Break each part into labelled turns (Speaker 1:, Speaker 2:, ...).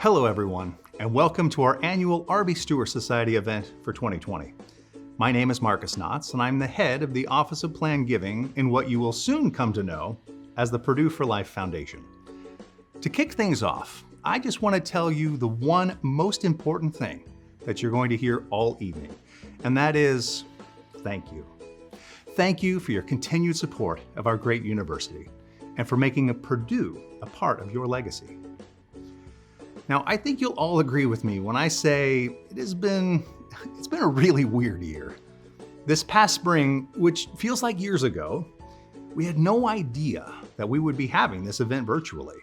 Speaker 1: Hello everyone, and welcome to our annual Stewart Society event for 2020. My name is Marcus Knotts, and I'm the head of the Office of Planned Giving in what you will soon come to know as the Purdue for Life Foundation. To kick things off, I just want to tell you the one most important thing that you're going to hear all evening, and that is thank you. Thank you for your continued support of our great university and for making Purdue a part of your legacy. Now, I think you'll all agree with me when I say it's been a really weird year. This past spring, which feels like years ago, we had no idea that we would be having this event virtually.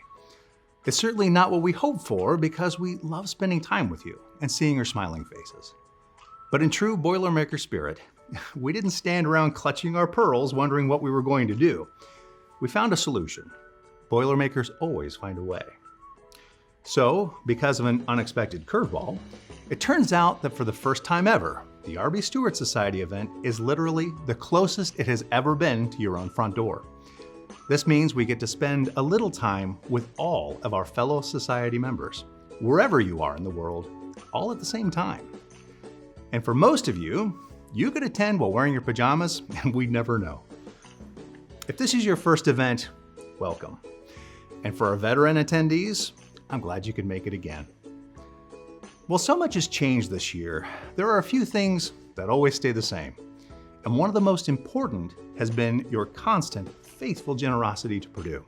Speaker 1: It's certainly not what we hoped for because we love spending time with you and seeing your smiling faces. But in true Boilermaker spirit, we didn't stand around clutching our pearls wondering what we were going to do. We found a solution. Boilermakers always find a way. So, because of an unexpected curveball, it turns out that for the first time ever, the Stewart Society event is literally the closest it has ever been to your own front door. This means we get to spend a little time with all of our fellow society members, wherever you are in the world, all at the same time. And for most of you, you could attend while wearing your pajamas and we'd never know. If this is your first event, welcome. And for our veteran attendees, I'm glad you could make it again. Well, so much has changed this year. There are a few things that always stay the same. And one of the most important has been your constant, faithful generosity to Purdue.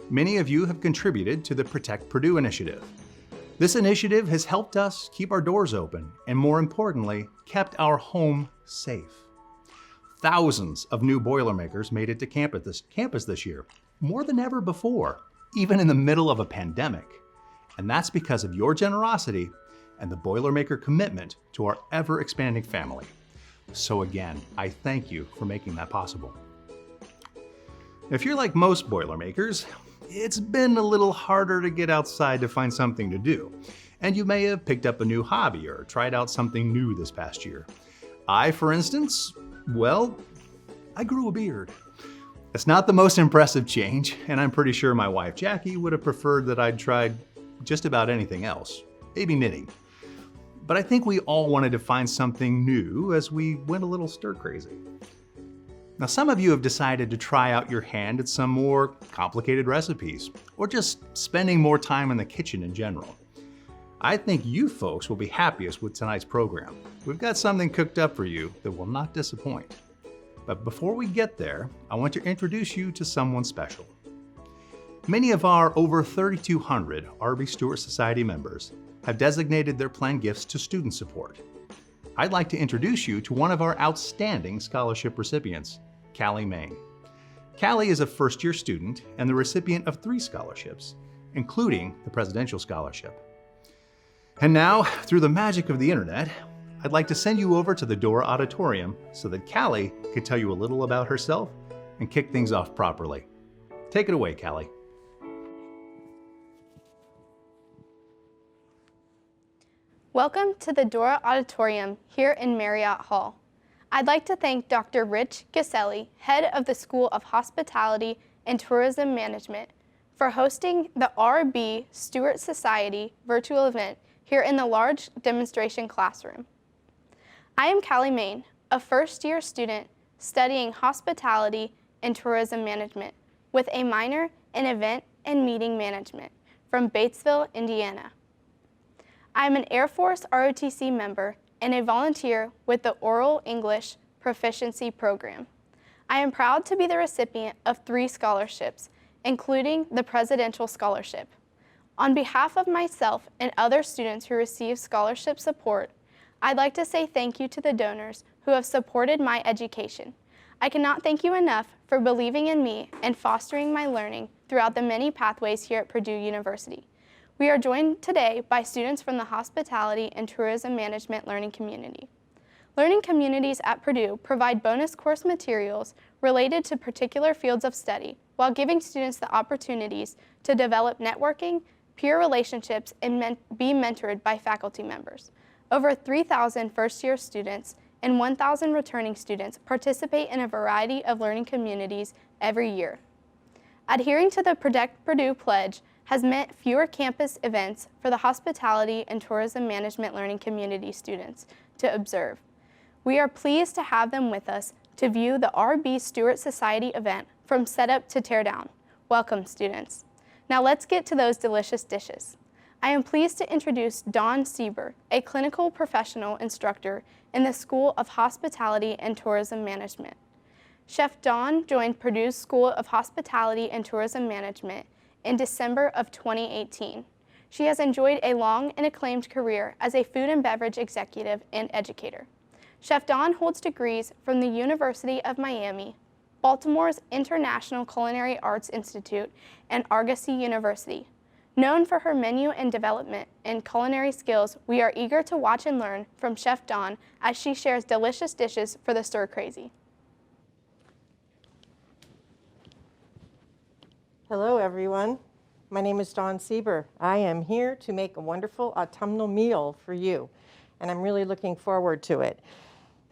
Speaker 1: Many of you have contributed to the Protect Purdue initiative. This initiative has helped us keep our doors open and, more importantly, kept our home safe. Thousands of new Boilermakers made it to campus this year, more than ever before, even in the middle of a pandemic. And that's because of your generosity and the Boilermaker commitment to our ever-expanding family. So again, I thank you for making that possible. If you're like most Boilermakers, it's been a little harder to get outside to find something to do. And you may have picked up a new hobby or tried out something new this past year. I, for instance, I grew a beard. It's not the most impressive change, and I'm pretty sure my wife Jackie would have preferred that I'd tried just about anything else, maybe knitting. But I think we all wanted to find something new as we went a little stir-crazy. Now, some of you have decided to try out your hand at some more complicated recipes, or just spending more time in the kitchen in general. I think you folks will be happiest with tonight's program. We've got something cooked up for you that will not disappoint. But before we get there, I want to introduce you to someone special. Many of our over 3,200 Stewart Society members have designated their planned gifts to student support. I'd like to introduce you to one of our outstanding scholarship recipients, Callie Main. Callie is a first-year student and the recipient of 3 scholarships, including the Presidential Scholarship. And now, through the magic of the internet, I'd like to send you over to the Dora Auditorium so that Callie can tell you a little about herself and kick things off properly. Take it away, Callie.
Speaker 2: Welcome to the Dora Auditorium here in Marriott Hall. I'd like to thank Dr. Rich Gaselli, head of the School of Hospitality and Tourism Management, for hosting the Stewart Society virtual event here in the large demonstration classroom. I am Callie Main, a first-year student studying Hospitality and Tourism Management with a minor in Event and Meeting Management from Batesville, Indiana. I am an Air Force ROTC member and a volunteer with the Oral English Proficiency Program. I am proud to be the recipient of 3 scholarships, including the Presidential Scholarship. On behalf of myself and other students who receive scholarship support, I'd like to say thank you to the donors who have supported my education. I cannot thank you enough for believing in me and fostering my learning throughout the many pathways here at Purdue University. We are joined today by students from the Hospitality and Tourism Management Learning Community. Learning communities at Purdue provide bonus course materials related to particular fields of study while giving students the opportunities to develop networking, peer relationships, and be mentored by faculty members. Over 3,000 first-year students and 1,000 returning students participate in a variety of learning communities every year. Adhering to the Protect Purdue Pledge has meant fewer campus events for the hospitality and tourism management learning community students to observe. We are pleased to have them with us to view the RB Stewart Society event from setup to teardown. Welcome, students. Now let's get to those delicious dishes. I am pleased to introduce Dawn Sieber, a clinical professional instructor in the School of Hospitality and Tourism Management. Chef Dawn joined Purdue's School of Hospitality and Tourism Management in December of 2018. She has enjoyed a long and acclaimed career as a food and beverage executive and educator. Chef Dawn holds degrees from the University of Miami, Baltimore's International Culinary Arts Institute, and Argosy University. Known for her menu and development and culinary skills, we are eager to watch and learn from Chef Dawn as she shares delicious dishes for the stir crazy.
Speaker 3: Hello, everyone. My name is Dawn Sieber. I am here to make a wonderful autumnal meal for you, and I'm really looking forward to it.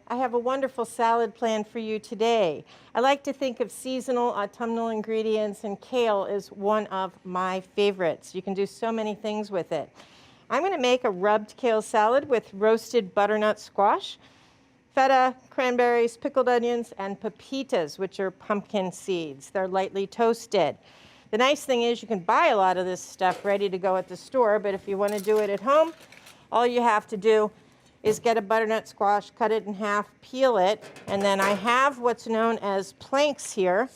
Speaker 3: I have a wonderful salad planned for you today. I like to think of seasonal autumnal ingredients, and kale is one of my favorites. You can do so many things with it. I'm going to make a rubbed kale salad with roasted butternut squash, feta, cranberries, pickled onions, and pepitas, which are pumpkin seeds. They're lightly toasted. The nice thing is you can buy a lot of this stuff ready to go at the store, but if you want to do it at home, all you have to do is get a butternut squash, cut it in half, peel it, and then I have what's known as planks here.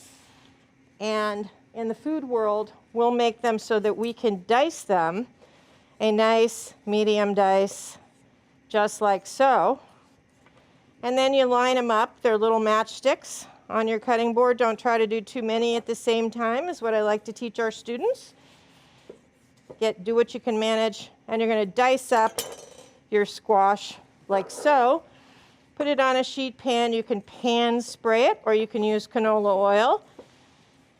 Speaker 3: And in the food world, we'll make them so that we can dice them, a nice medium dice, just like so. And then you line them up. They're little matchsticks on your cutting board. Don't try to do too many at the same time, is what I like to teach our students. Do what you can manage, and you're going to dice up your squash like so. Put it on a sheet pan. You can pan spray it, or you can use canola oil.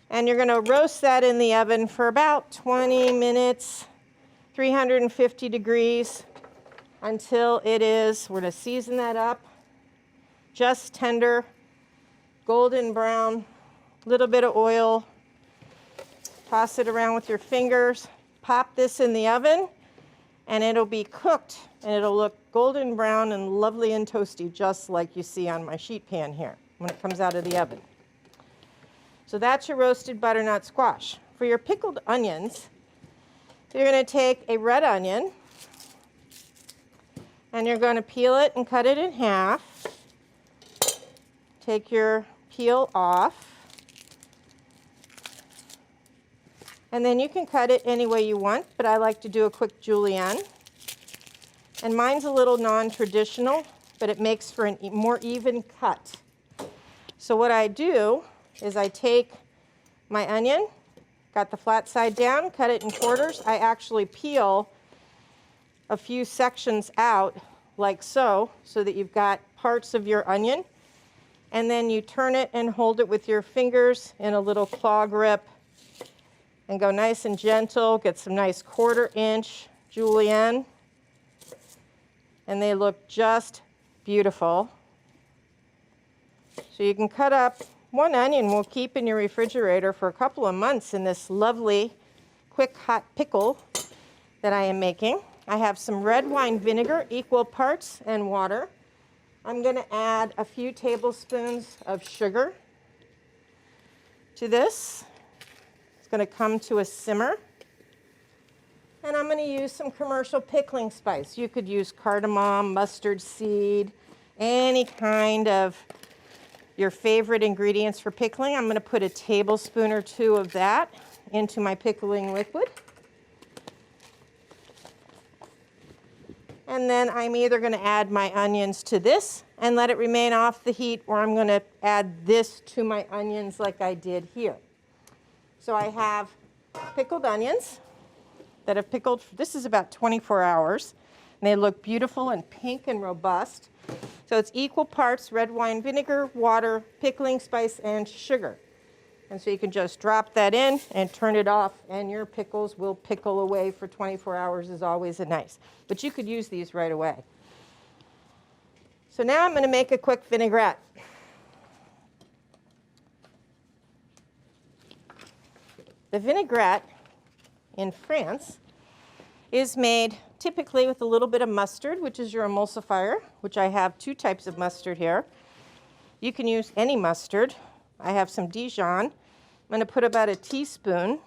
Speaker 3: And you're going to roast that in the oven for about 20 minutes, 350 degrees, until it is, we're going to season that up, just tender, golden brown, little bit of oil. Toss it around with your fingers. Pop this in the oven, and it'll be cooked, and it'll look golden brown and lovely and toasty, just like you see on my sheet pan here when it comes out of the oven. So that's your roasted butternut squash. For your pickled onions, you're going to take a red onion, and you're going to peel it and cut it in half. Take your peel off. And then you can cut it any way you want, but I like to do a quick julienne. And mine's a little non-traditional, but it makes for a more even cut. So what I do is I take my onion, got the flat side down, cut it in quarters. I actually peel a few sections out like so, so that you've got parts of your onion. And then you turn it and hold it with your fingers in a little claw grip and go nice and gentle. Get some nice 1/4 inch julienne. And they look just beautiful. So you can cut up one onion will keep in your refrigerator for a couple of months in this lovely, quick, hot pickle that I am making. I have some red wine vinegar, equal parts, and water. I'm going to add a few tablespoons of sugar to this. It's going to come to a simmer. And I'm going to use some commercial pickling spice. You could use cardamom, mustard seed, any kind of your favorite ingredients for pickling. I'm going to put a tablespoon or 2 of that into my pickling liquid. And then I'm either going to add my onions to this and let it remain off the heat, or I'm going to add this to my onions like I did here. So I have pickled onions that have pickled, this is about 24 hours, and they look beautiful and pink and robust. So it's equal parts red wine vinegar, water, pickling spice, and sugar. And so you can just drop that in and turn it off, and your pickles will pickle away for 24 hours is always a nice. But you could use these right away. So now I'm going to make a quick vinaigrette. The vinaigrette in France is made typically with a little bit of mustard, which is your emulsifier, which I have 2 types of mustard here. You can use any mustard. I have some Dijon. I'm going to put about a teaspoon.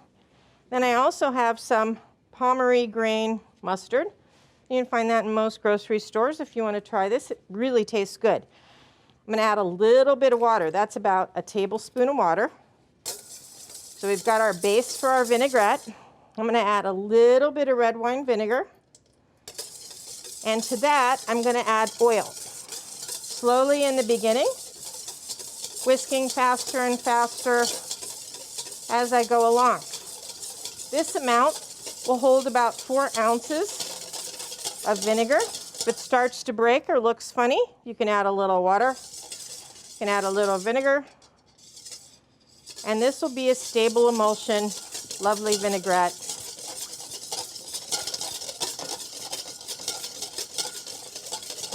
Speaker 3: Then I also have some Pommery grain mustard. You can find that in most grocery stores if you want to try this. It really tastes good. I'm going to add a little bit of water. That's about a tablespoon of water. So we've got our base for our vinaigrette. I'm going to add a little bit of red wine vinegar. And to that, I'm going to add oil. Slowly in the beginning, whisking faster and faster as I go along. This amount will hold about 4 ounces of vinegar. If it starts to break or looks funny, you can add a little water. You can add a little vinegar. And this will be a stable emulsion, lovely vinaigrette.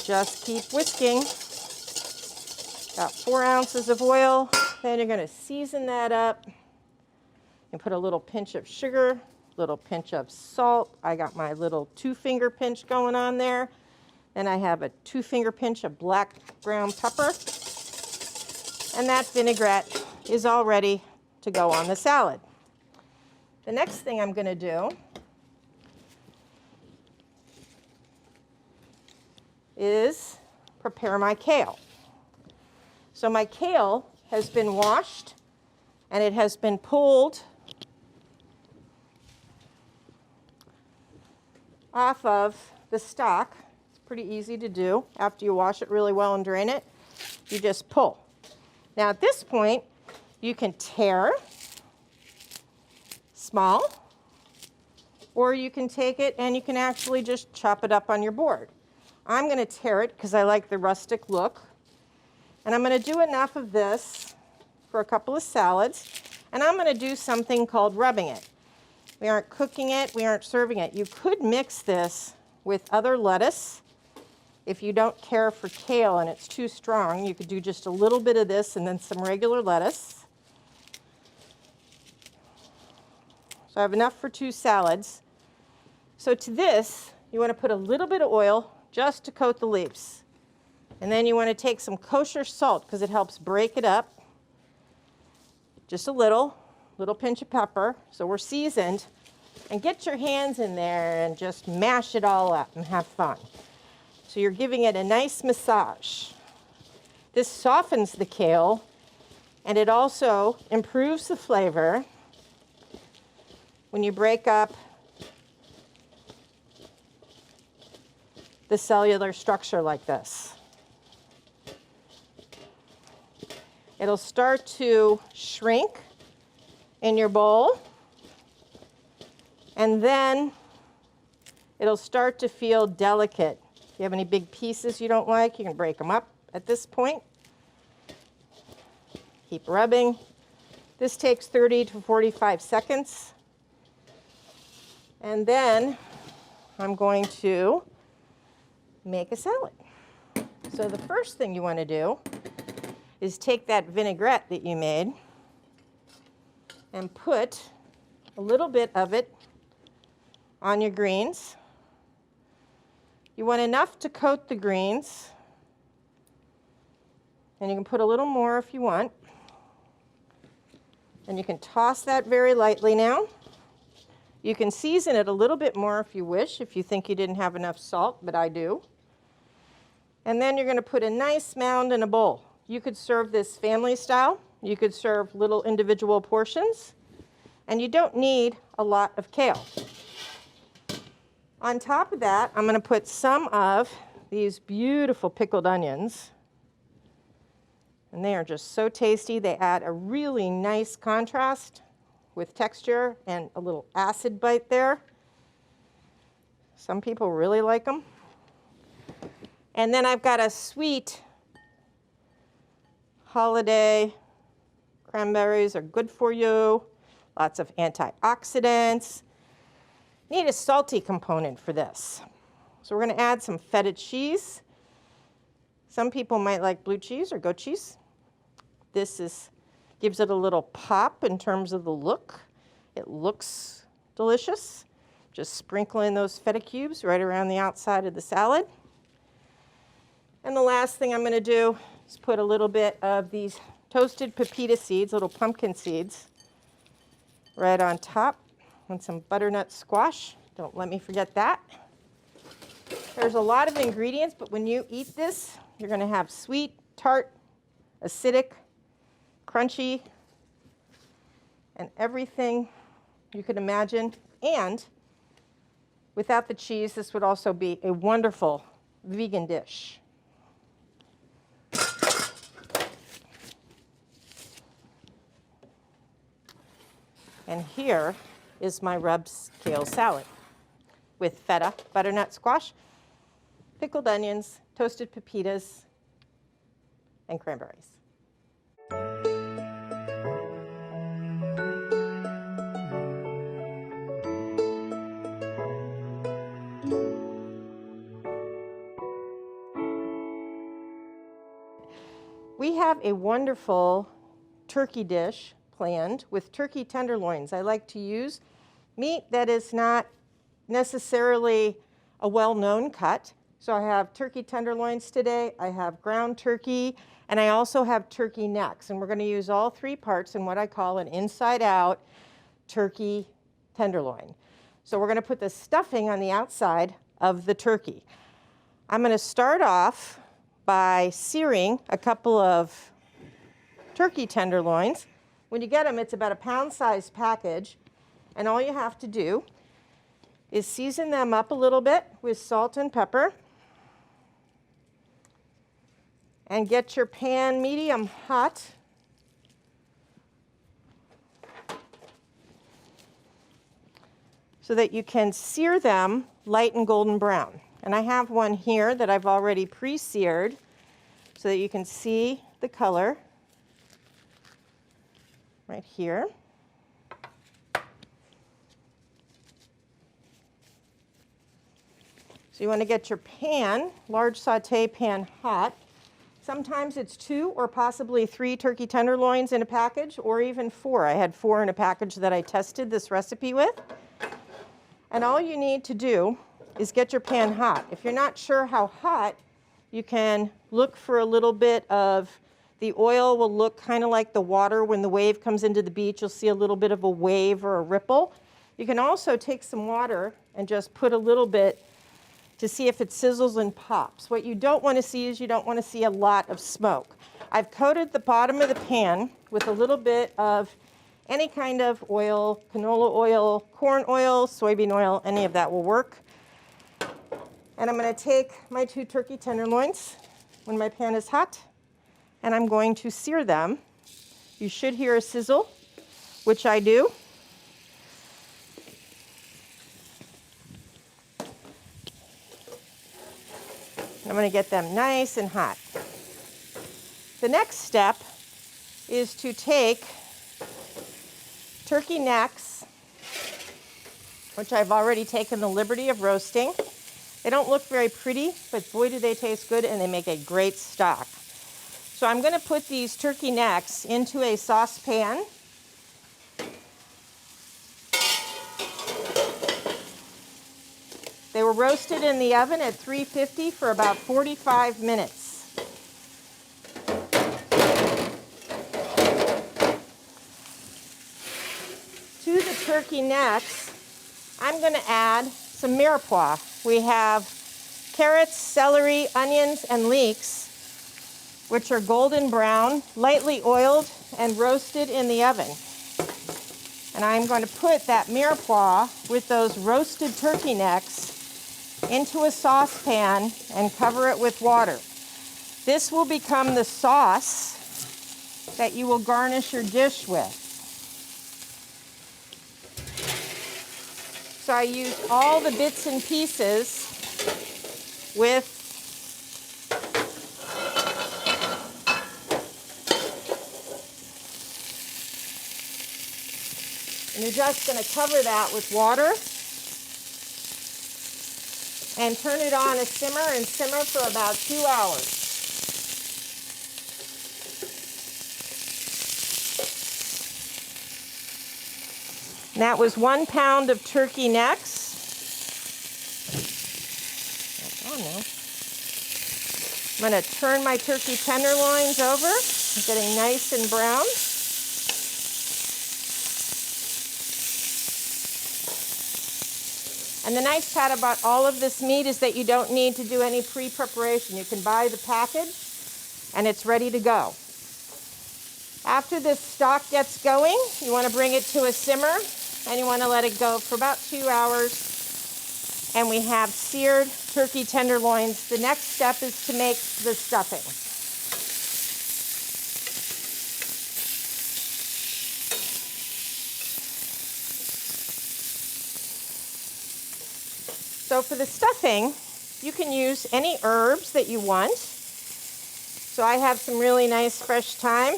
Speaker 3: Just keep whisking. About 4 ounces of oil. Then you're going to season that up. And put a little pinch of sugar, little pinch of salt. I got my little 2-finger pinch going on there. Then I have a 2-finger pinch of black ground pepper. And that vinaigrette is all ready to go on the salad. The next thing I'm going to do is prepare my kale. So my kale has been washed and it has been pulled off of the stalk. It's pretty easy to do. After you wash it really well and drain it, you just pull. Now at this point, you can tear small, or you can take it and you can actually just chop it up on your board. I'm going to tear it because I like the rustic look. And I'm going to do enough of this for a couple of salads. And I'm going to do something called rubbing it. We aren't cooking it, we aren't serving it. You could mix this with other lettuce. If you don't care for kale and it's too strong, you could do just a little bit of this and then some regular lettuce. So I have enough for 2 salads. So to this, you want to put a little bit of oil just to coat the leaves. And then you want to take some kosher salt because it helps break it up. Just a little pinch of pepper. So we're seasoned. And get your hands in there and just mash it all up and have fun. So you're giving it a nice massage. This softens the kale and it also improves the flavor when you break up the cellular structure like this. It'll start to shrink in your bowl, and then it'll start to feel delicate. If you have any big pieces you don't like, you can break them up at this point. Keep rubbing. This takes 30 to 45 seconds. And then I'm going to make a salad. So the first thing you want to do is take that vinaigrette that you made and put a little bit of it on your greens. You want enough to coat the greens, and you can put a little more if you want. And you can toss that very lightly now. You can season it a little bit more if you wish, if you think you didn't have enough salt, but I do. And then you're going to put a nice mound in a bowl. You could serve this family style. You could serve little individual portions. And you don't need a lot of kale. On top of that, I'm going to put some of these beautiful pickled onions. And they are just so tasty. They add a really nice contrast with texture and a little acid bite there. Some people really like them. And then I've got a sweet holiday. Cranberries are good for you. Lots of antioxidants. Need a salty component for this. So we're going to add some feta cheese. Some people might like blue cheese or goat cheese. This gives it a little pop in terms of the look. It looks delicious. Just sprinkle in those feta cubes right around the outside of the salad. And the last thing I'm going to do is put a little bit of these toasted pepita seeds, little pumpkin seeds, right on top, and some butternut squash. Don't let me forget that. There's a lot of ingredients, but when you eat this, you're going to have sweet, tart, acidic, crunchy, and everything you could imagine. And without the cheese, this would also be a wonderful vegan dish. And here is my rubbed kale salad with feta, butternut squash, pickled onions, toasted pepitas, and cranberries. We have a wonderful turkey dish planned with turkey tenderloins. I like to use meat that is not necessarily a well-known cut. So I have turkey tenderloins today, I have ground turkey, and I also have turkey necks. And we're going to use all three parts in what I call an inside-out turkey tenderloin. So we're going to put the stuffing on the outside of the turkey. I'm going to start off by searing a couple of turkey tenderloins. When you get them, it's about a pound-sized package, and all you have to do is season them up a little bit with salt and pepper, and get your pan medium hot. So that you can sear them light and golden brown. And I have one here that I've already pre-seared so that you can see the color right here. So you want to get your pan, large saute pan, hot. Sometimes it's 2 or possibly 3 turkey tenderloins in a package, or even 4. I had 4 in a package that I tested this recipe with. And all you need to do is get your pan hot. If you're not sure how hot, you can look for a little bit of, the oil will look kind of like the water when the wave comes into the beach. You'll see a little bit of a wave or a ripple. You can also take some water and just put a little bit to see if it sizzles and pops. What you don't want to see is you don't want to see a lot of smoke. I've coated the bottom of the pan with a little bit of any kind of oil, canola oil, corn oil, soybean oil, any of that will work. And I'm going to take my 2 turkey tenderloins when my pan is hot, and I'm going to sear them. You should hear a sizzle, which I do. I'm going to get them nice and hot. The next step is to take turkey necks, which I've already taken the liberty of roasting. They don't look very pretty, but boy do they taste good, and they make a great stock. So I'm going to put these turkey necks into a saucepan. They were roasted in the oven at 350 for about 45 minutes. To the turkey necks, I'm going to add some mirepoix. We have carrots, celery, onions, and leeks, which are golden brown, lightly oiled, and roasted in the oven. And I'm going to put that mirepoix with those roasted turkey necks into a saucepan and cover it with water. This will become the sauce that you will garnish your dish with. So I used all the bits and pieces with and you're just going to cover that with water and turn it on a simmer and simmer for about 2 hours. And that was 1 pound of turkey necks. That's on now. I'm going to turn my turkey tenderloins over, getting nice and brown. And the nice part about all of this meat is that you don't need to do any pre-preparation. You can buy the package and it's ready to go. After this stock gets going, you want to bring it to a simmer and you want to let it go for about 2 hours. And we have seared turkey tenderloins. The next step is to make the stuffing. So for the stuffing, you can use any herbs that you want. So I have some really nice fresh thyme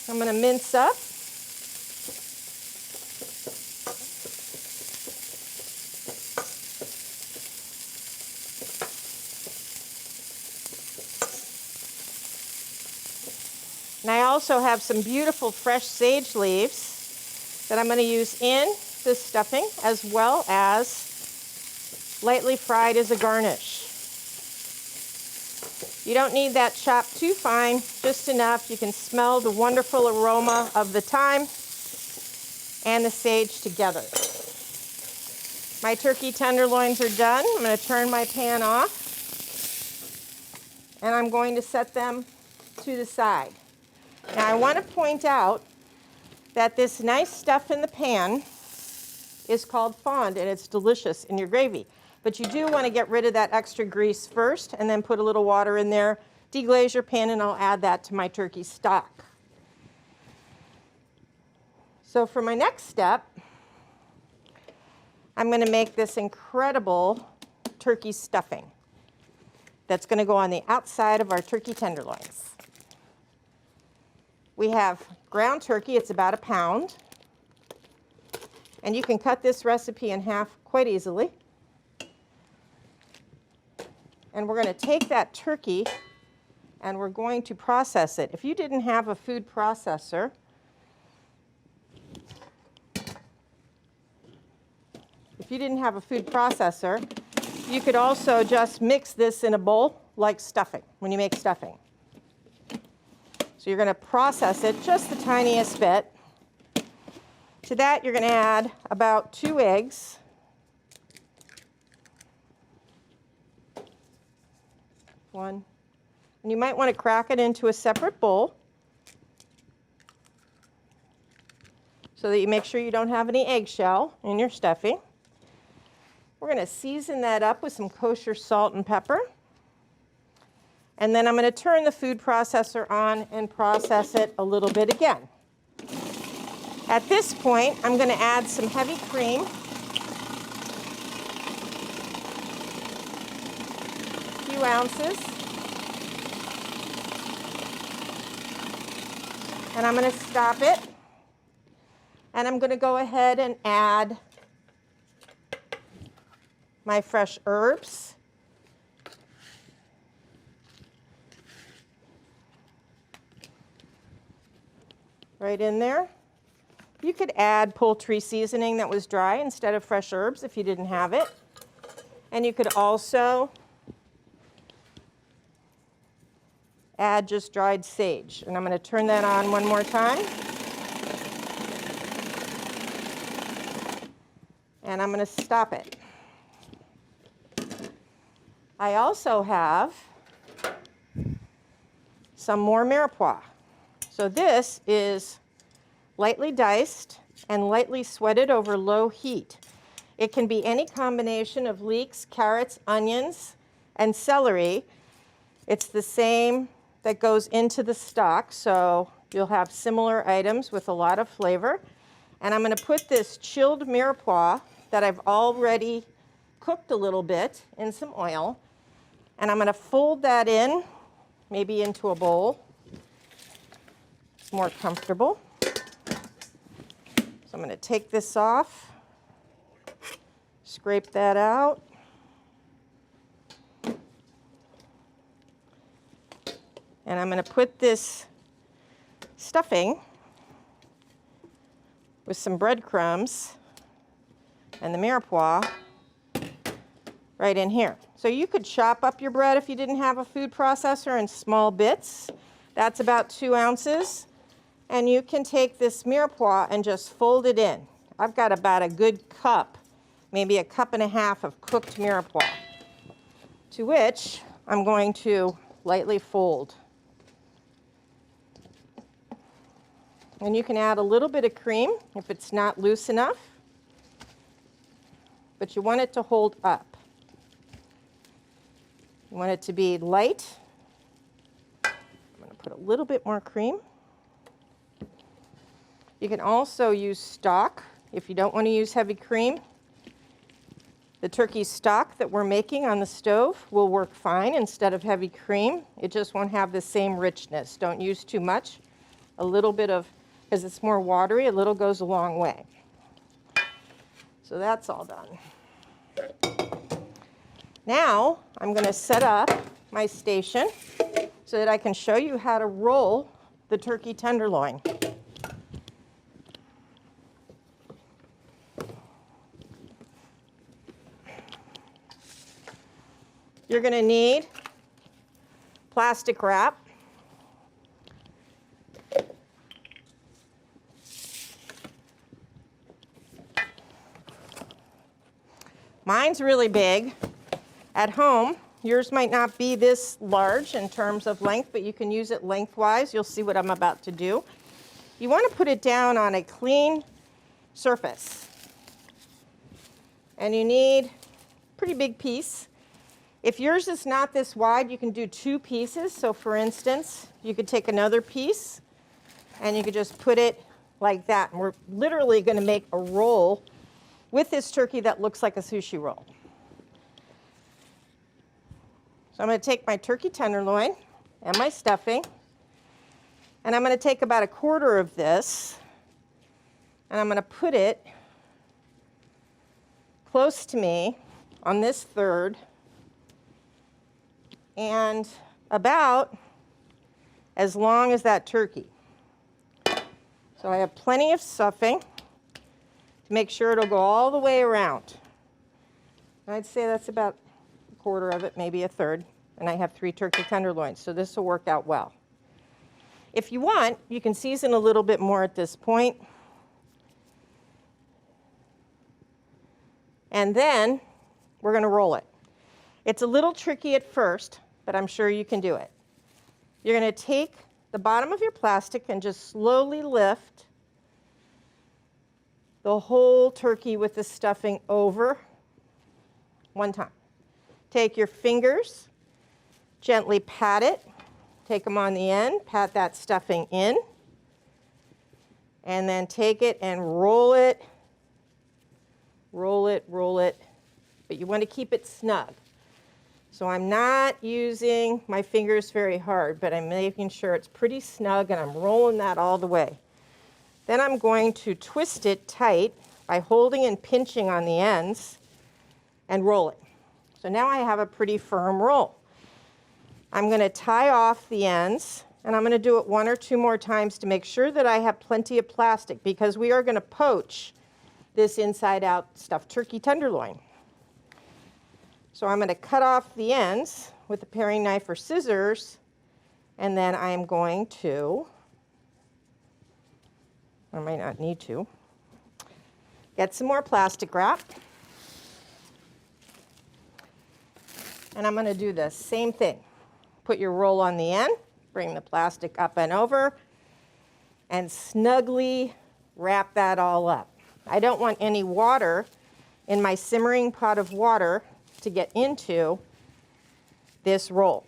Speaker 3: I'm going to mince up. And I also have some beautiful fresh sage leaves that I'm going to use in this stuffing, as well as lightly fried as a garnish. You don't need that chopped too fine, just enough. You can smell the wonderful aroma of the thyme and the sage together. My turkey tenderloins are done. I'm going to turn my pan off and I'm going to set them to the side. Now I want to point out that this nice stuff in the pan is called fond and it's delicious in your gravy. But you do want to get rid of that extra grease first and then put a little water in there, deglaze your pan, and I'll add that to my turkey stock. So for my next step, I'm going to make this incredible turkey stuffing that's going to go on the outside of our turkey tenderloins. We have ground turkey, it's about 1 pound. And you can cut this recipe in half quite easily. And we're going to take that turkey and we're going to process it. If you didn't have a food processor, you could also just mix this in a bowl like stuffing when you make stuffing. So you're going to process it just the tiniest bit. To that, you're going to add about 2 eggs. One. And you might want to crack it into a separate bowl so that you make sure you don't have any eggshell in your stuffing. We're going to season that up with some kosher salt and pepper. And then I'm going to turn the food processor on and process it a little bit again. At this point, I'm going to add some heavy cream. A few ounces. And I'm going to stop it. And I'm going to go ahead and add my fresh herbs. Right in there. You could add poultry seasoning that was dry instead of fresh herbs if you didn't have it. And you could also add just dried sage. And I'm going to turn that on one more time. And I'm going to stop it. I also have some more mirepoix. So this is lightly diced and lightly sweated over low heat. It can be any combination of leeks, carrots, onions, and celery. It's the same that goes into the stock, so you'll have similar items with a lot of flavor. And I'm going to put this chilled mirepoix that I've already cooked a little bit in some oil, and I'm going to fold that in, maybe into a bowl. It's more comfortable. So I'm going to take this off, scrape that out. And I'm going to put this stuffing with some breadcrumbs and the mirepoix right in here. So you could chop up your bread if you didn't have a food processor in small bits. That's about 2 ounces. And you can take this mirepoix and just fold it in. I've got about a good cup, maybe a cup and a half of cooked mirepoix, to which I'm going to lightly fold. And you can add a little bit of cream if it's not loose enough, but you want it to hold up. You want it to be light. I'm going to put a little bit more cream. You can also use stock if you don't want to use heavy cream. The turkey stock that we're making on the stove will work fine instead of heavy cream. It just won't have the same richness. Don't use too much. A little bit of, because it's more watery, a little goes a long way. So that's all done. Now I'm going to set up my station so that I can show you how to roll the turkey tenderloin. You're going to need plastic wrap. Mine's really big. At home, yours might not be this large in terms of length, but you can use it lengthwise. You'll see what I'm about to do. You want to put it down on a clean surface. And you need a pretty big piece. If yours is not this wide, you can do 2 pieces. So for instance, you could take another piece and you could just put it like that. And we're literally going to make a roll with this turkey that looks like a sushi roll. So I'm going to take my turkey tenderloin and my stuffing, and I'm going to take about 1/4 of this, and I'm going to put it close to me on this third, and about as long as that turkey. So I have plenty of stuffing to make sure it'll go all the way around. I'd say that's about 1/4 of it, maybe 1/3, and I have 3 turkey tenderloins, so this will work out well. If you want, you can season a little bit more at this point. And then we're going to roll it. It's a little tricky at first, but I'm sure you can do it. You're going to take the bottom of your plastic and just slowly lift the whole turkey with the stuffing over one time. Take your fingers, gently pat it, take them on the end, pat that stuffing in, and then take it and roll it, roll it, roll it, but you want to keep it snug. So I'm not using my fingers very hard, but I'm making sure it's pretty snug, and I'm rolling that all the way. Then I'm going to twist it tight by holding and pinching on the ends and roll it. So now I have a pretty firm roll. I'm going to tie off the ends, and I'm going to do it 1 or 2 more times to make sure that I have plenty of plastic, because we are going to poach this inside-out stuffed turkey tenderloin. So I'm going to cut off the ends with a paring knife or scissors, and then I'm going to, I might not need to, get some more plastic wrap. And I'm going to do the same thing. Put your roll on the end, bring the plastic up and over, and snugly wrap that all up. I don't want any water in my simmering pot of water to get into this roll.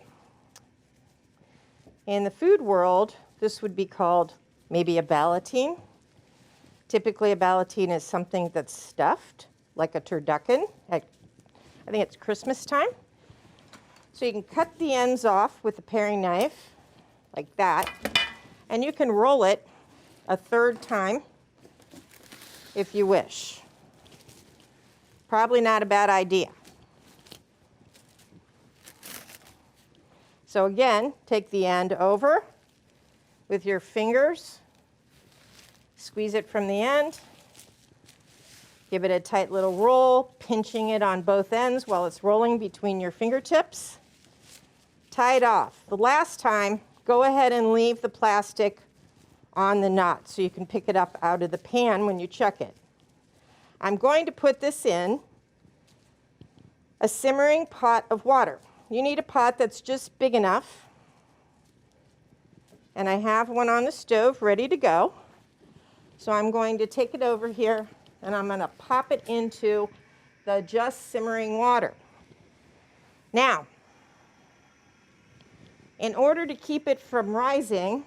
Speaker 3: In the food world, this would be called maybe a ballotine. Typically, a ballotine is something that's stuffed, like a turducken. I think it's Christmas time. So you can cut the ends off with a paring knife, like that, and you can roll it a 3rd time if you wish. Probably not a bad idea. So again, take the end over with your fingers, squeeze it from the end, Give it a tight little roll, pinching it on both ends while it's rolling between your fingertips. Tie it off. The last time, go ahead and leave the plastic on the knot so you can pick it up out of the pan when you check it. I'm going to put this in a simmering pot of water. You need a pot that's just big enough. And I have one on the stove ready to go. So I'm going to take it over here and I'm going to pop it into the just simmering water. Now, in order to keep it from rising,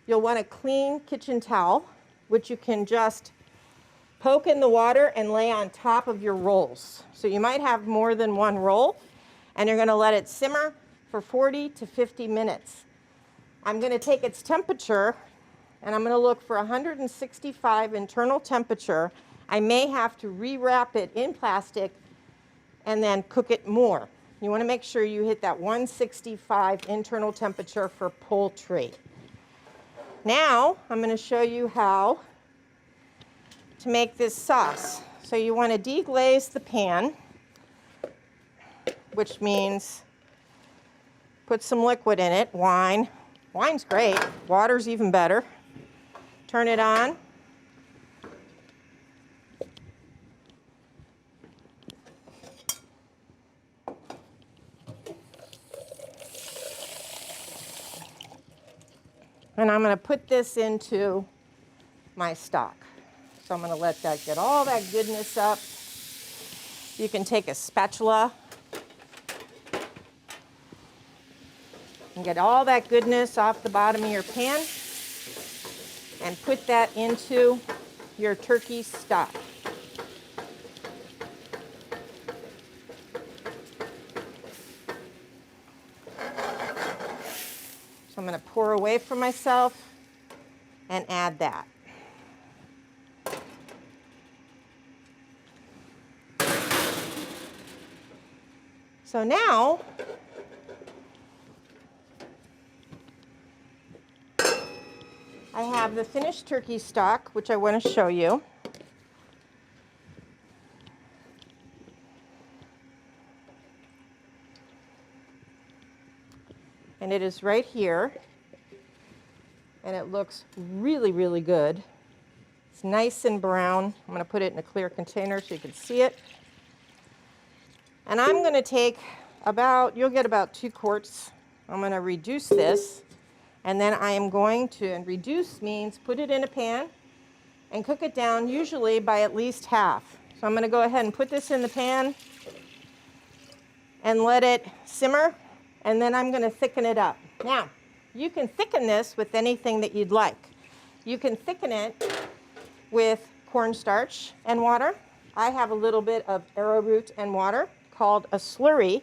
Speaker 3: you'll want a clean kitchen towel, which you can just poke in the water and lay on top of your rolls. So you might have more than one roll, and you're going to let it simmer for 40 to 50 minutes. I'm going to take its temperature, and I'm going to look for 165 internal temperature. I may have to rewrap it in plastic and then cook it more. You want to make sure you hit that 165 internal temperature for poultry. Now, I'm going to show you how to make this sauce. So you want to deglaze the pan, which means put some liquid in it, wine. Wine's great, water's even better. Turn it on. And I'm going to put this into my stock. So I'm going to let that get all that goodness up. You can take a spatula and get all that goodness off the bottom of your pan and put that into your turkey stock. So I'm going to pour away from myself and add that. So now, I have the finished turkey stock, which I want to show you. And it is right here. And it looks really, really good. It's nice and brown. I'm going to put it in a clear container so you can see it. And I'm going to take you'll get about 2 quarts. I'm going to reduce this. And then I am going to, and reduce means put it in a pan and cook it down usually by at least half. So I'm going to go ahead and put this in the pan and let it simmer. And then I'm going to thicken it up. Now, you can thicken this with anything that you'd like. You can thicken it with cornstarch and water. I have a little bit of arrowroot and water called a slurry,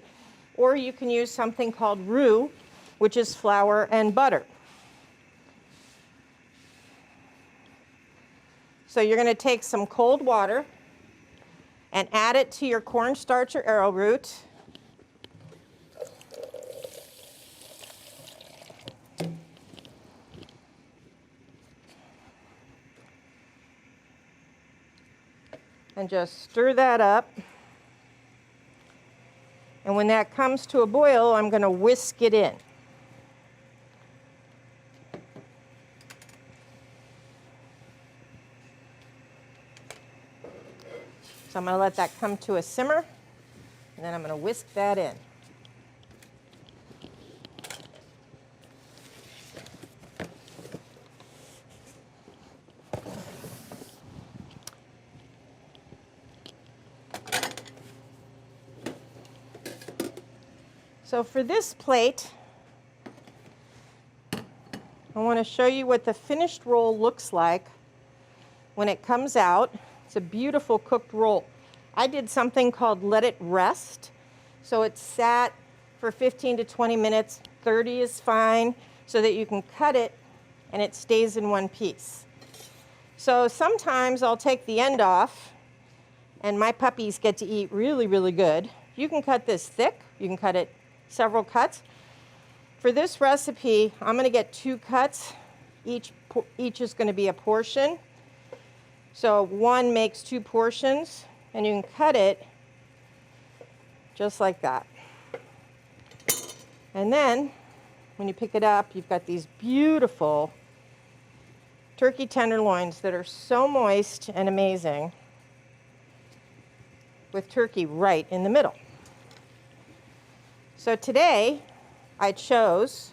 Speaker 3: or you can use something called roux, which is flour and butter. So you're going to take some cold water and add it to your cornstarch or arrowroot. And just stir that up. And when that comes to a boil, I'm going to whisk it in. So I'm going to let that come to a simmer, and then I'm going to whisk that in. So for this plate, I want to show you what the finished roll looks like when it comes out. It's a beautiful cooked roll. I did something called let it rest. So it sat for 15 to 20 minutes. 30 is fine, so that you can cut it and it stays in one piece. So sometimes I'll take the end off and my puppies get to eat really, really good. You can cut this thick. You can cut it several cuts. For this recipe, I'm going to get 2 cuts. Each is going to be a portion. So one makes 2 portions, and you can cut it just like that. And then when you pick it up, you've got these beautiful turkey tenderloins that are so moist and amazing, with turkey right in the middle. So today I chose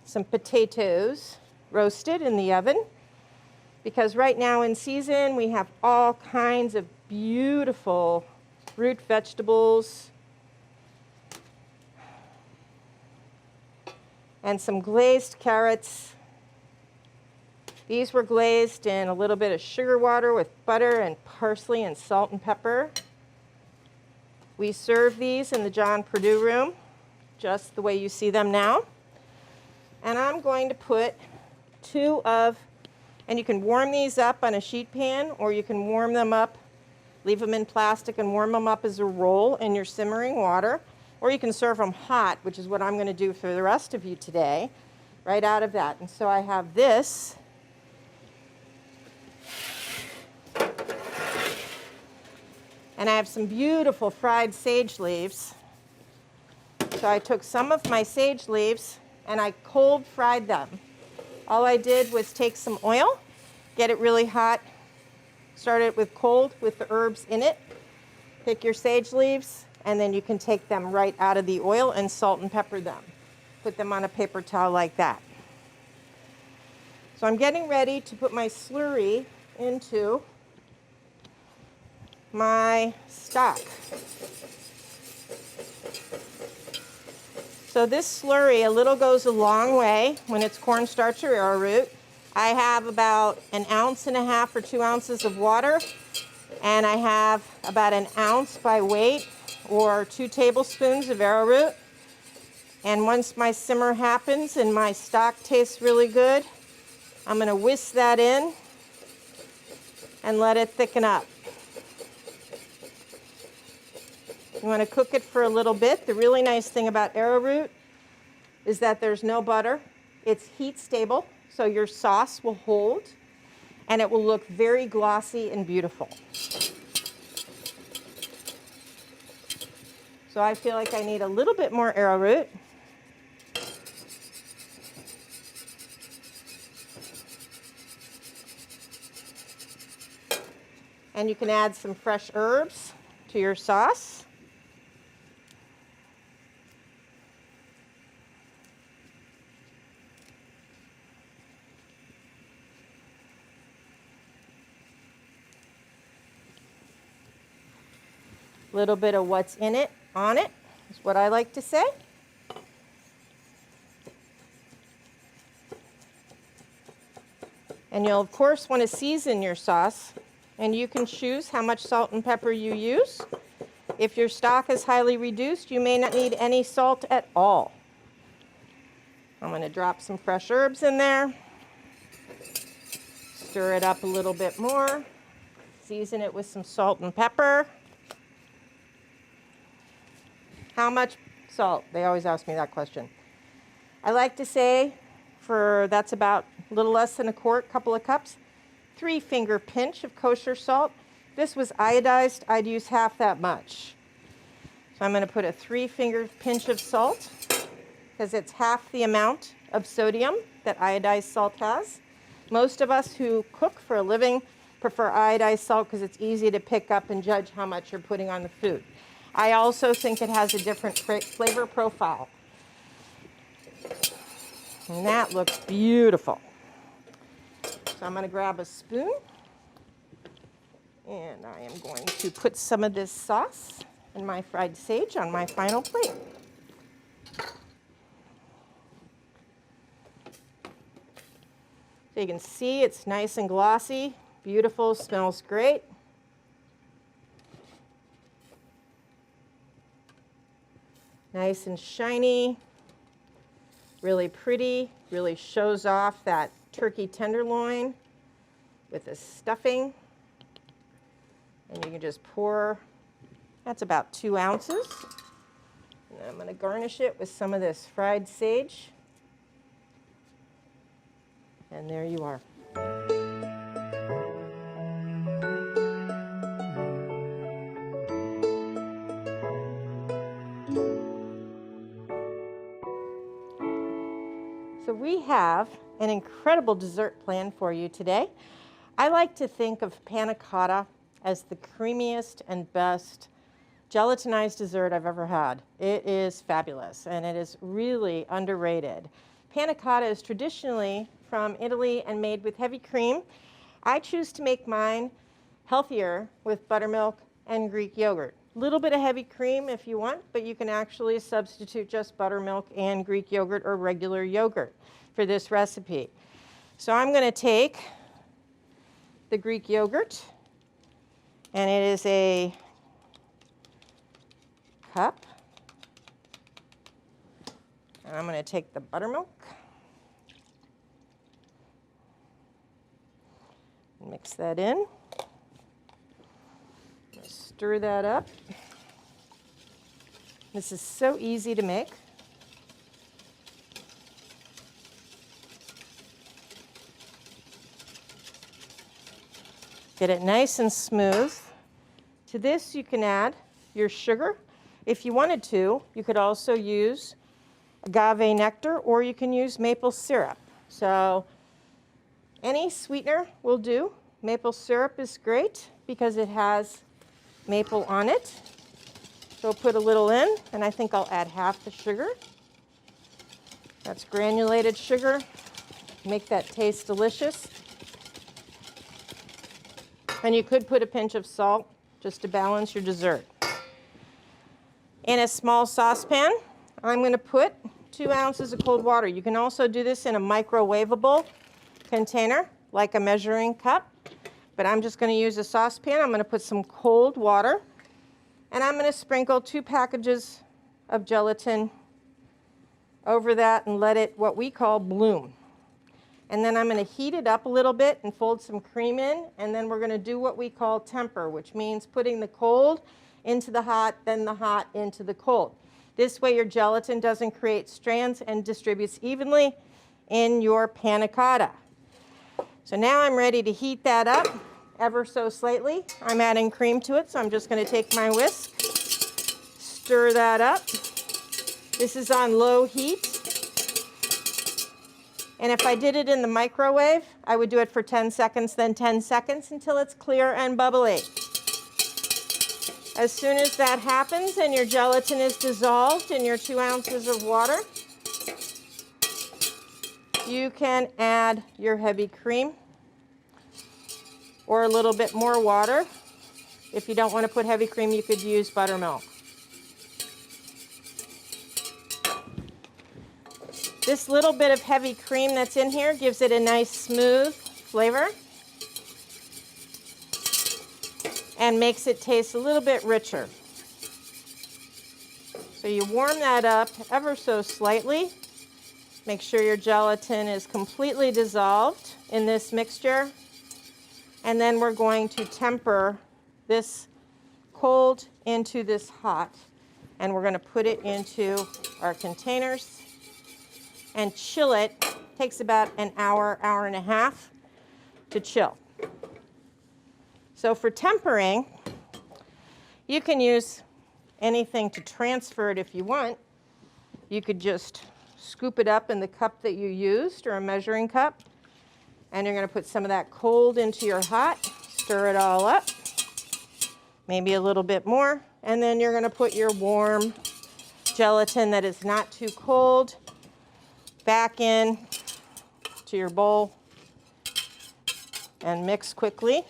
Speaker 3: some potatoes roasted in the oven, because right now in season we have all kinds of beautiful root vegetables and some glazed carrots. These were glazed in a little bit of sugar water with butter and parsley and salt and pepper. We serve these in the John Purdue room, just the way you see them now. And I'm going to put 2 of, and you can warm these up on a sheet pan, or you can warm them up, leave them in plastic and warm them up as a roll in your simmering water, or you can serve them hot, which is what I'm going to do for the rest of you today, right out of that. And so I have this. And I have some beautiful fried sage leaves. So I took some of my sage leaves and I cold fried them. All I did was take some oil, get it really hot, start it with cold with the herbs in it, pick your sage leaves, and then you can take them right out of the oil and salt and pepper them. Put them on a paper towel like that. So I'm getting ready to put my slurry into my stock. So this slurry, a little goes a long way when it's cornstarch or arrowroot. I have about 1.5 ounces or 2 ounces of water, and I have about 1 ounce by weight or 2 tablespoons of arrowroot. And once my simmer happens and my stock tastes really good, I'm going to whisk that in and let it thicken up. You want to cook it for a little bit. The really nice thing about arrowroot is that there's no butter. It's heat stable, so your sauce will hold, and it will look very glossy and beautiful. So I feel like I need a little bit more arrowroot. And you can add some fresh herbs to your sauce. A little bit of what's in it, on it, is what I like to say. And you'll, of course, want to season your sauce, and you can choose how much salt and pepper you use. If your stock is highly reduced, you may not need any salt at all. I'm going to drop some fresh herbs in there, stir it up a little bit more, season it with some salt and pepper. How much salt? They always ask me that question. I like to say that's about a little less than a quart, couple of cups. 3-finger pinch of kosher salt. If this was iodized, I'd use half that much. So I'm going to put a 3-finger pinch of salt, because it's half the amount of sodium that iodized salt has. Most of us who cook for a living prefer iodized salt because it's easy to pick up and judge how much you're putting on the food. I also think it has a different flavor profile. And that looks beautiful. So I'm going to grab a spoon, and I am going to put some of this sauce and my fried sage on my final plate. So you can see it's nice and glossy, beautiful, smells great. Nice and shiny, really pretty, really shows off that turkey tenderloin with the stuffing. And you can just pour, that's about 2 ounces. And then I'm going to garnish it with some of this fried sage. And there you are. So we have an incredible dessert plan for you today. I like to think of panna cotta as the creamiest and best gelatinized dessert I've ever had. It is fabulous and it is really underrated. Panna cotta is traditionally from Italy and made with heavy cream. I choose to make mine healthier with buttermilk and Greek yogurt. A little bit of heavy cream if you want, but you can actually substitute just buttermilk and Greek yogurt or regular yogurt for this recipe. So I'm going to take the Greek yogurt, and it is a cup. And I'm going to take the buttermilk, mix that in, stir that up. This is so easy to make. Get it nice and smooth. To this you can add your sugar. If you wanted to, you could also use agave nectar or you can use maple syrup. So any sweetener will do. Maple syrup is great because it has maple on it. So I'll put a little in, and I think I'll add half the sugar. That's granulated sugar. Make that taste delicious. And you could put a pinch of salt just to balance your dessert. In a small saucepan, I'm going to put 2 ounces of cold water. You can also do this in a microwavable container, like a measuring cup. But I'm just going to use a saucepan. I'm going to put some cold water. And I'm going to sprinkle 2 packages of gelatin over that and let it, what we call, bloom. And then I'm going to heat it up a little bit and fold some cream in. And then we're going to do what we call temper, which means putting the cold into the hot, then the hot into the cold. This way your gelatin doesn't create strands and distributes evenly in your panna cotta. So now I'm ready to heat that up ever so slightly. I'm adding cream to it, so I'm just going to take my whisk, stir that up. This is on low heat. And if I did it in the microwave, I would do it for 10 seconds, then 10 seconds until it's clear and bubbly. As soon as that happens and your gelatin is dissolved in your 2 ounces of water, you can add your heavy cream or a little bit more water. If you don't want to put heavy cream, you could use buttermilk. This little bit of heavy cream that's in here gives it a nice smooth flavor and makes it taste a little bit richer. So you warm that up ever so slightly. Make sure your gelatin is completely dissolved in this mixture. And then we're going to temper this cold into this hot. And we're going to put it into our containers and chill it. It takes about an hour, hour and a half to chill. So for tempering, you can use anything to transfer it if you want. You could just scoop it up in the cup that you used or a measuring cup. And you're going to put some of that cold into your hot, stir it all up, maybe a little bit more. And then you're going to put your warm gelatin that is not too cold back in to your bowl and mix quickly.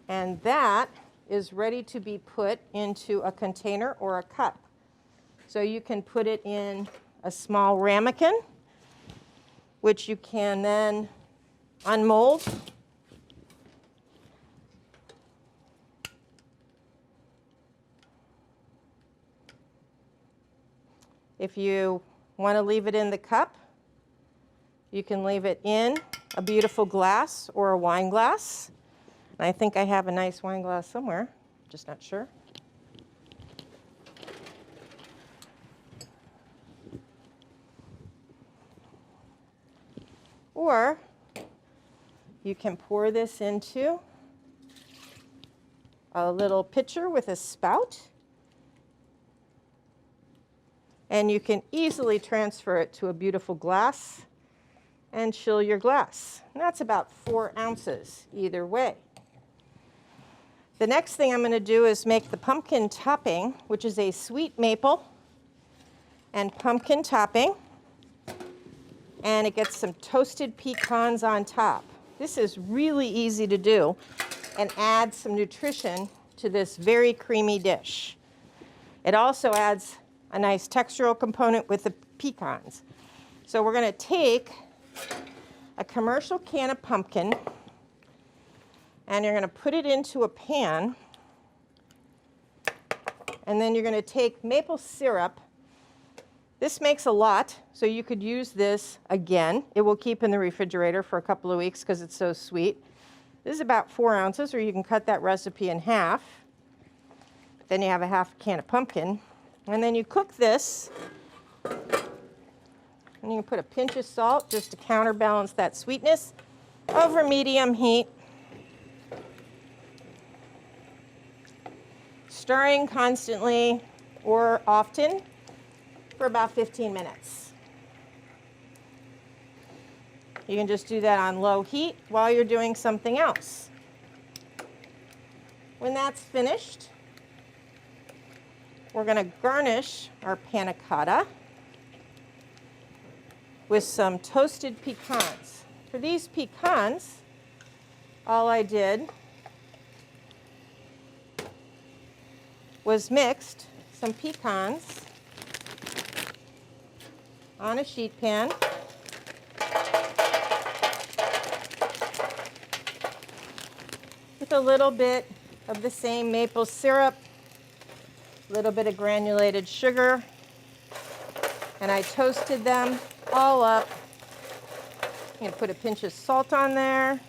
Speaker 3: And that is ready to be put into a container or a cup. So you can put it in a small ramekin, which you can then unmold. If you want to leave it in the cup, you can leave it in a beautiful glass or a wine glass. And I think I have a nice wine glass somewhere, just not sure. Or you can pour this into a little pitcher with a spout. And you can easily transfer it to a beautiful glass and chill your glass. And that's about 4 ounces either way. The next thing I'm going to do is make the pumpkin topping, which is a sweet maple and pumpkin topping. And it gets some toasted pecans on top. This is really easy to do and adds some nutrition to this very creamy dish. It also adds a nice textural component with the pecans. So we're going to take a commercial can of pumpkin and you're going to put it into a pan, and then you're going to take maple syrup. This makes a lot, so you could use this again. It will keep in the refrigerator for a couple of weeks because it's so sweet. This is about 4 ounces, or you can cut that recipe in half. Then you have a half can of pumpkin. And then you cook this, and you can put a pinch of salt just to counterbalance that sweetness over medium heat. Stirring constantly or often for about 15 minutes. You can just do that on low heat while you're doing something else. When that's finished, we're going to garnish our panna cotta with some toasted pecans. For these pecans, all I did was mixed some pecans on a sheet pan with a little bit of the same maple syrup, a little bit of granulated sugar, and I toasted them all up. I'm going to put a pinch of salt on there,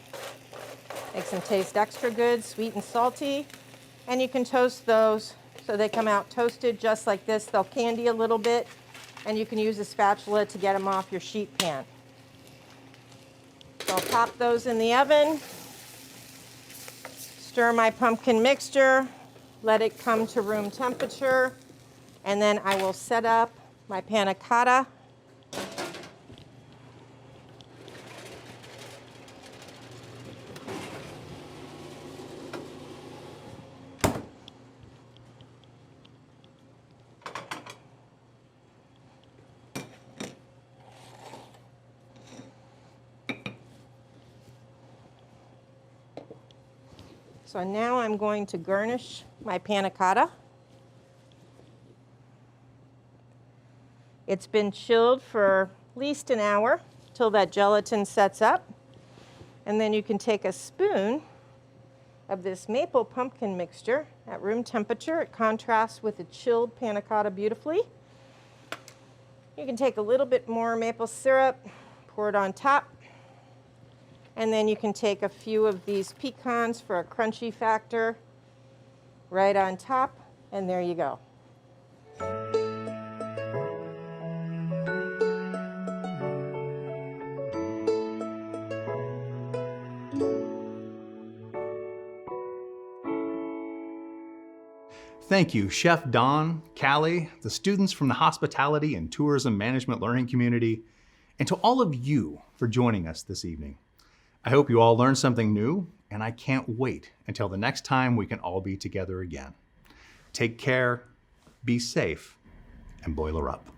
Speaker 3: makes them taste extra good, sweet and salty, and you can toast those so they come out toasted just like this. They'll candy a little bit, and you can use a spatula to get them off your sheet pan. So I'll pop those in the oven, stir my pumpkin mixture, let it come to room temperature, and then I will set up my panna cotta. So now I'm going to garnish my panna cotta. It's been chilled for at least an hour till that gelatin sets up. And then you can take a spoon of this maple pumpkin mixture at room temperature. It contrasts with the chilled panna cotta beautifully. You can take a little bit more maple syrup, pour it on top. And then you can take a few of these pecans for a crunchy factor right on top, and there you go.
Speaker 1: Thank you, Chef Dawn, Callie, the students from the Hospitality and Tourism Management Learning Community, and to all of you for joining us this evening. I hope you all learned something new, and I can't wait until the next time we can all be together again. Take care, be safe, and boiler up.